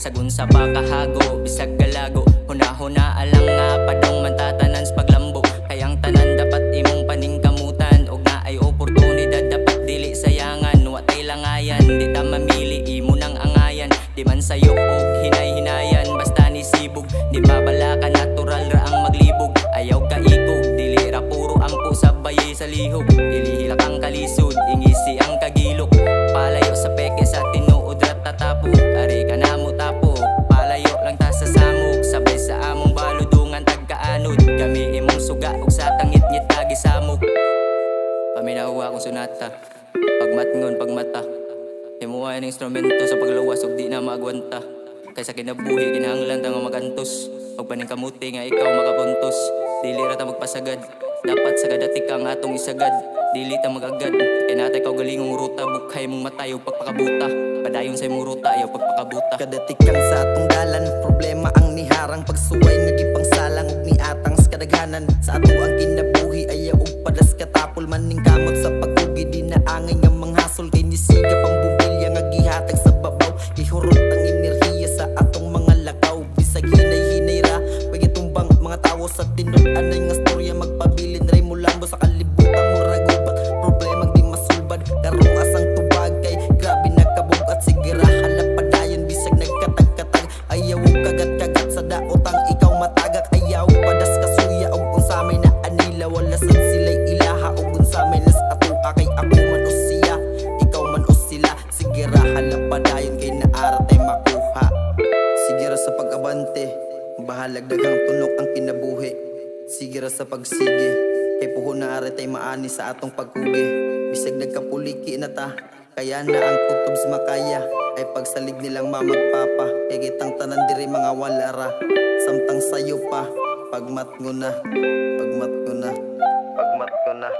Sagun sa pakahago, bisag galago. Huna-huna alang nga padong mantatanan sa paglambo. Kayang tanan dapat imong paningkamutan. Og na ay oportunidad dapat dili sayangan. Watay langayan, di ta mamili imo nang angayan. Di man sayop og hinay-hinayan, basta ni sibog. Di babala ka natural ra ang maglibog. Ayaw ka ikog, dili ra puro ang pusabay sa lihog. Ilihila kang kalisod, ingisi ang kagilok. Palayo sa peke sa tinuod ra tatapo. Ari ka na mo tapo, palayo lang ta sa samok. Sabay sa among baludungan tagkaanod. Kami imong suga og sa tangit-ngit tagi samok. Paminawa akong sunata, pagmatngon pagmata. Himuha ang instrumento sa paglawas ug di na magwanta. Kaysa kinabuhi kinahanglan ta nga magantos. Pag paningkamuti nga ikaw makabuntos. Dili ra ta magpasagad, dapat sa kadatik ang atong isagad. Dili ta magagad, kay natay kaw galingong ruta. Bukhay mong matay ug pagpakabuta. Padayon sa imong ruta ayaw pagpakabuta. Kadatik ang sa atong dalan, problema ang niharang. Pagsuway nagipangsalang ug niatang sa kadaghanan. Sa ato ang kinabuhi ayaw ug padas katapol. Maning kamot sa pagkugi di na angay nga manghasol. Kay nisiga pang bumbilya nga gihatag sa babaw. Ihurot ang enerhiya sa atong mga lakaw. Bisag hinay-hinay ra pagitumbang mga tawo sa tinud-anay nga storya. Magpabilin ray mo lambo sa kalibutan mo ragubat. Problema di masulbad karong asang tubag. Kay grabe nakabugat sigira halapadayon. Bisag nagkatag-katag ayaw og kagat-kagat sa daotang ikaw matagak. Ayaw padas kasuya og unsa may naanila. Wala sad sila'y ilaha og unsa may nas ato kay ako man o siya, ikaw man o sila. Sigira halapadayon kay naara tay makuha. Sigira sa pag-abante, bahalag daghang tunok ang kinabuhi. Sigira sa pagsige, kay puho na ari tay maani sa atong pagkugi. Bisag nagkapuliki na ta, kaya na ang kutob sa makaya. Ay pagsalig nilang mamagpapa, kay kitang tanan diri mga walara. Samtang sayo pa, pagmat ko na, pagmat ko na, pagmat ko na.